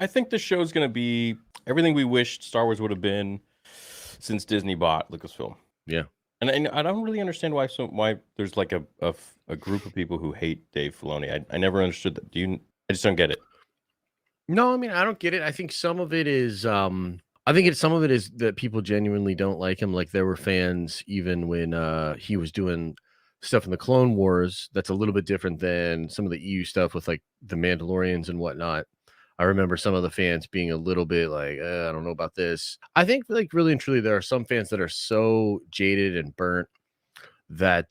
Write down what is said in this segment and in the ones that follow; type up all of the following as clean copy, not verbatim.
I think the show's going to be everything we wished Star Wars would have been since Disney bought Lucasfilm. Yeah. And I don't really understand why there's like a group of people who hate Dave Filoni. I never understood that. I just don't get it. No, I mean, I don't get it. I think some of it is some of it is that people genuinely don't like him. Like there were fans even when he was doing stuff in the Clone Wars that's a little bit different than some of the EU stuff with like the Mandalorians and whatnot. I remember some of the fans being a little bit like, I don't know about this. I think like really and truly there are some fans that are so jaded and burnt that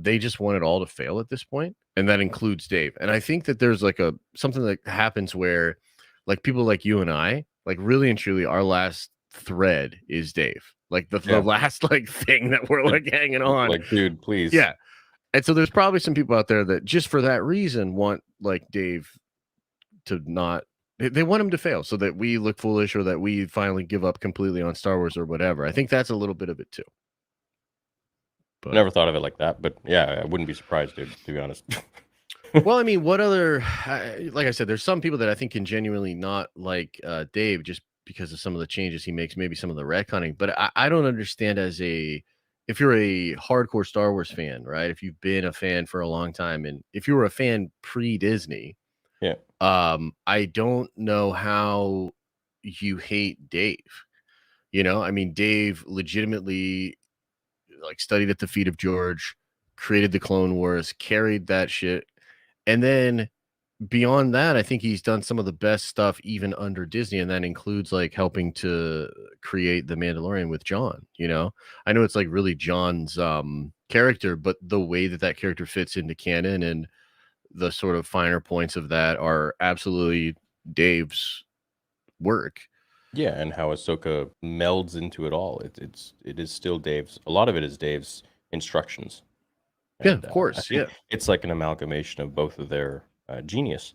they just want it all to fail at this point, and that includes Dave. And I think that there's like a something that happens where like people like you and I, like really and truly our last thread is Dave. Like the last like thing that we're like hanging on. Like, dude, please. Yeah. And so there's probably some people out there that just for that reason want like Dave to not they want him to fail so that we look foolish or that we finally give up completely on Star Wars or whatever. I think that's a little bit of it too. But never thought of it like that, but yeah, I wouldn't be surprised, dude, to be honest. Well, I mean, what other, like I said, there's some people that I think can genuinely not like Dave just because of some of the changes he makes, maybe some of the retconning. But I don't understand if you're a hardcore Star Wars fan, right? If you've been a fan for a long time, and if you were a fan pre-Disney, yeah, I don't know how you hate Dave. You know, I mean, Dave legitimately like studied at the feet of George, created the Clone Wars, carried that shit. And then beyond that, I think he's done some of the best stuff even under Disney, and that includes like helping to create The Mandalorian with John. You know, I know it's like really John's character, but the way that character fits into canon and the sort of finer points of that are absolutely Dave's work. Yeah, and how Ahsoka melds into it all. It is still Dave's. A lot of it is Dave's instructions. And, yeah, of course. Yeah, it's like an amalgamation of both of their genius.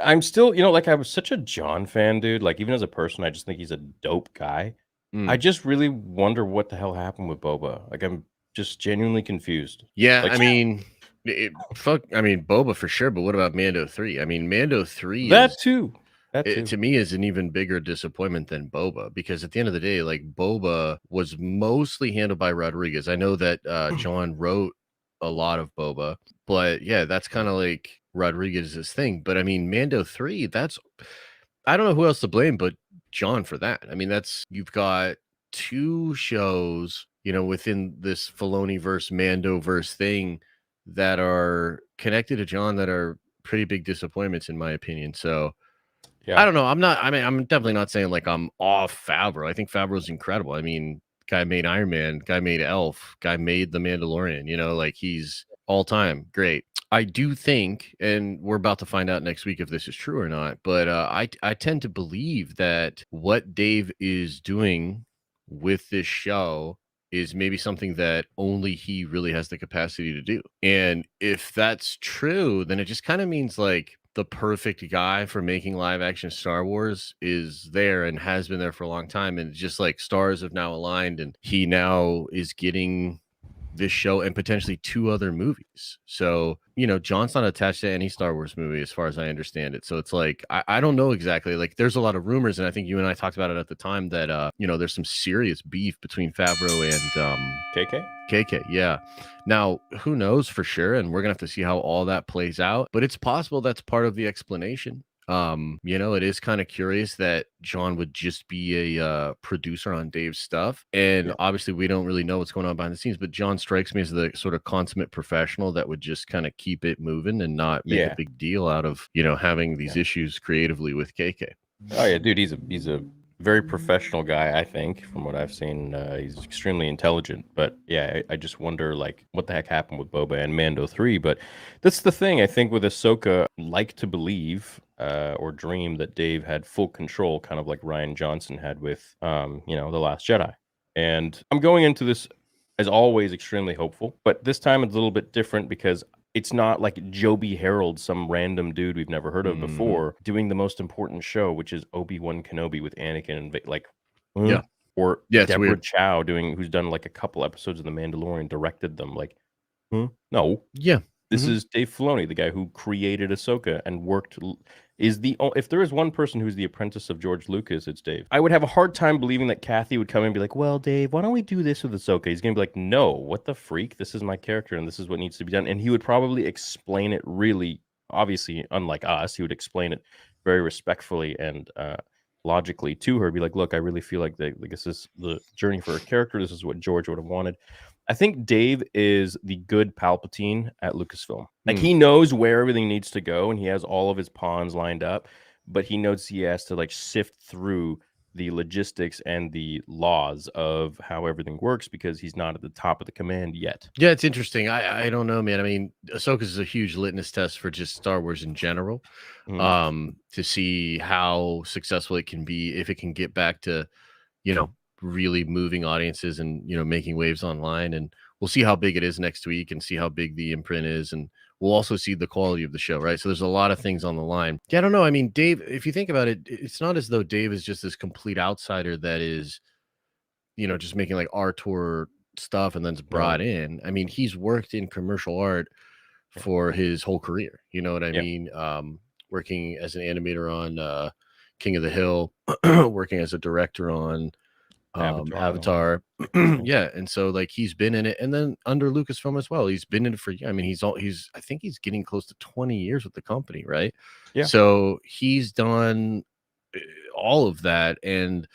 I'm still, like I was such a John fan, dude. Like even as a person, I just think he's a dope guy. I just really wonder what the hell happened with Boba. Like I'm just genuinely confused. Yeah, like, I mean, Boba for sure. But what about Mando 3? I mean, Mando 3 that too. To me is an even bigger disappointment than Boba, because at the end of the day, like Boba was mostly handled by Rodriguez. I know that John wrote a lot of Boba, but yeah, that's kind of like Rodriguez's thing. But I mean, Mando 3, I don't know who else to blame but John for that. I mean, you've got two shows, within this Filoni verse, Mando verse thing that are connected to John that are pretty big disappointments in my opinion. So yeah. I don't know. I'm definitely not saying like I'm off Favreau. I think Favreau's incredible. I mean, guy made Iron Man, guy made Elf, guy made The Mandalorian, like he's all time great. I do think, and we're about to find out next week if this is true or not, but I tend to believe that what Dave is doing with this show is maybe something that only he really has the capacity to do. And if that's true, then it just kind of means like the perfect guy for making live action Star Wars is there and has been there for a long time. And just like stars have now aligned and he now is getting this show and potentially 2 other movies. So, John's not attached to any Star Wars movie as far as I understand it. So it's like, I don't know exactly. Like there's a lot of rumors, and I think you and I talked about it at the time that, there's some serious beef between Favreau and KK. Yeah. Now, who knows for sure? And we're going to have to see how all that plays out, but it's possible that's part of the explanation. It is kind of curious that John would just be a producer on Dave's stuff. And obviously we don't really know what's going on behind the scenes, but John strikes me as the sort of consummate professional that would just kind of keep it moving and not make a big deal out of, having these issues creatively with KK. Oh yeah, dude, he's a very professional guy, I think, from what I've seen. He's extremely intelligent. But yeah, I just wonder, like, what the heck happened with Boba and Mando 3. But that's the thing, I think, with Ahsoka, like to believe or dream that Dave had full control, kind of like Rian Johnson had with, The Last Jedi. And I'm going into this, as always, extremely hopeful. But this time it's a little bit different because it's not like Joby Harold, some random dude we've never heard of before, doing the most important show, which is Obi-Wan Kenobi with Anakin and or Deborah Chow who's done like a couple episodes of The Mandalorian, directed them. Like, no, yeah, this is Dave Filoni, the guy who created Ahsoka and worked if there is one person who's the apprentice of George Lucas, it's Dave. I would have a hard time believing that Kathy would come and be like, "Well, Dave, why don't we do this with Ahsoka?" He's gonna be like, "No, what the freak? This is my character, and this is what needs to be done." And he would probably explain it really, obviously, unlike us, he would explain it very respectfully and logically to her. Be like, "Look, I really feel like this is the journey for a character. This is what George would have wanted." I think Dave is the good Palpatine at Lucasfilm. Like he knows where everything needs to go and he has all of his pawns lined up, but he knows he has to like sift through the logistics and the laws of how everything works because he's not at the top of the command yet. Yeah, it's interesting. I don't know, man. I mean, Ahsoka is a huge litmus test for just Star Wars in general. To see how successful it can be if it can get back to, you know, really moving audiences and, you know, making waves online. And we'll see how big it is next week and see how big the imprint is. And we'll also see the quality of the show, right? So there's a lot of things on the line. Yeah, I don't know. I mean, Dave, if you think about it, it's not as though Dave is just this complete outsider that is, you know, just making like tour stuff and then's brought in. I mean, he's worked in commercial art for his whole career. You know what I mean? Working as an animator on King of the Hill, working as a director on Avatar. Yeah, and so like he's been in it, and then under Lucasfilm as well. He's been in it for. I mean, he's I think he's getting close to 20 years with the company, right? Yeah. So he's done all of that, and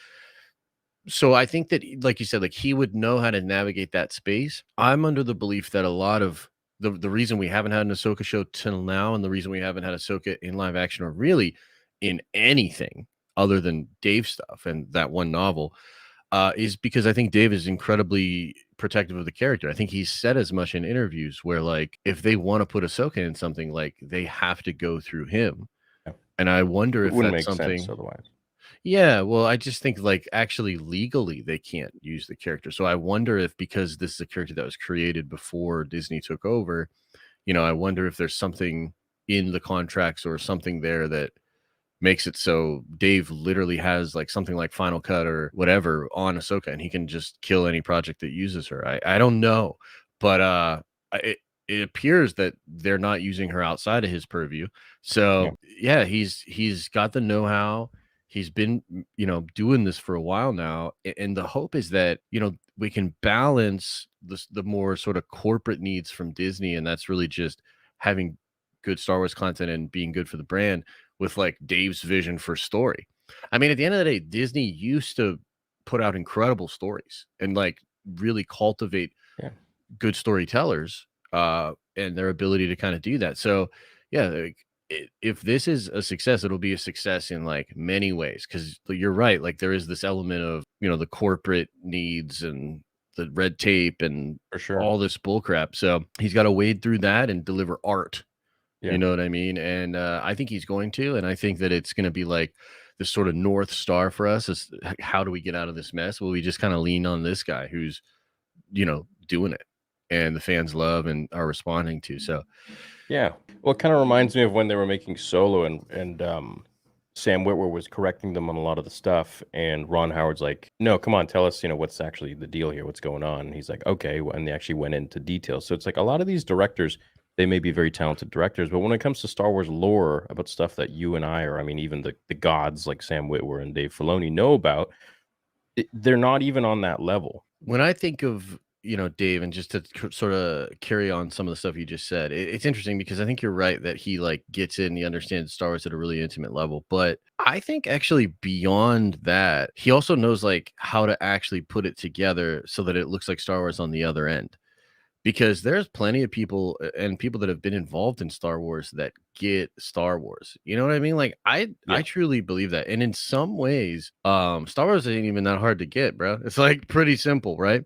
so I think that, like you said, like he would know how to navigate that space. I'm under the belief that a lot of the reason we haven't had an Ahsoka show till now, and the reason we haven't had Ahsoka in live action or really in anything other than Dave stuff and that one novel, is because I think Dave is incredibly protective of the character. I think he's said as much in interviews where, like, if they want to put Ahsoka in something, like they have to go through him. Yeah. And I wonder if wouldn't that's make something. sense otherwise. Yeah, well, I just think like actually legally they can't use the character. So I wonder if because this is a character that was created before Disney took over, you know, I wonder if there's something in the contracts or something there that makes it so Dave literally has like something like Final Cut or whatever on Ahsoka and he can just kill any project that uses her. I don't know, but it appears that they're not using her outside of his purview. So yeah, he's got the know-how. He's been, you know, doing this for a while now, and the hope is that, you know, we can balance the more sort of corporate needs from Disney, and that's really just having good Star Wars content and being good for the brand with like Dave's vision for story. I mean, at the end of the day, Disney used to put out incredible stories and like really cultivate good storytellers and their ability to kind of do that. So yeah, like, if this is a success, it'll be a success in like many ways. Cause you're right. Like there is this element of, you know, the corporate needs and the red tape and For sure. all this bullcrap. So he's got to wade through that and deliver art. Yeah. You know what I mean? And I think he's going to, and I think that it's going to be like this sort of North Star for us is how do we get out of this mess? Well, we just kind of lean on this guy who's, you know, doing it and the fans love and are responding to. So yeah, well, it kind of reminds me of when they were making Solo and Sam Witwer was correcting them on a lot of the stuff, and Ron Howard's like, "No, come on, tell us, you know, what's actually the deal here, what's going on?" And he's like, "Okay," and they actually went into details. So it's like a lot of these directors, they may be very talented directors, but when it comes to Star Wars lore about stuff that you and I, or I mean, even the gods like Sam Witwer and Dave Filoni know about, they're not even on that level. When I think of, you know, Dave, and just to sort of carry on some of the stuff you just said, it's interesting because I think you're right that he like gets in, he understands Star Wars at a really intimate level. But I think actually beyond that, he also knows like how to actually put it together so that it looks like Star Wars on the other end. Because there's plenty of people and people that have been involved in Star Wars that get Star Wars. You know what I mean? Like I truly believe that. And in some ways, Star Wars ain't even that hard to get, bro. It's like pretty simple, right?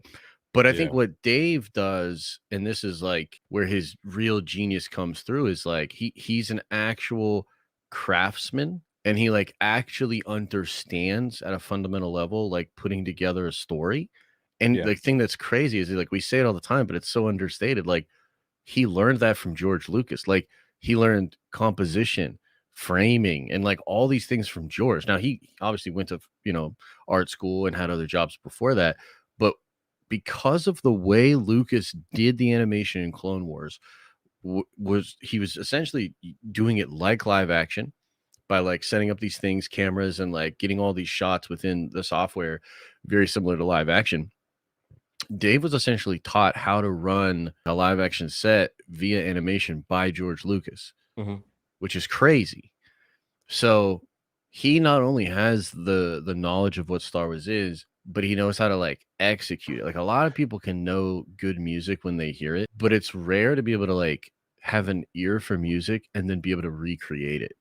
But I think what Dave does, and this is like where his real genius comes through, is like he's an actual craftsman and he like actually understands at a fundamental level, like putting together a story. And the thing that's crazy is like we say it all the time, but it's so understated. Like he learned that from George Lucas. Like he learned composition, framing, and like all these things from George. Now he obviously went to, you know, art school and had other jobs before that, but because of the way Lucas did the animation in Clone Wars, was he was essentially doing it like live action, by like setting up these things, cameras, and like getting all these shots within the software, very similar to live action. Dave was essentially taught how to run a live action set via animation by George Lucas, Mhm. which is crazy. So he not only has the knowledge of what Star Wars is, but he knows how to like execute it. Like a lot of people can know good music when they hear it, but it's rare to be able to like have an ear for music and then be able to recreate it.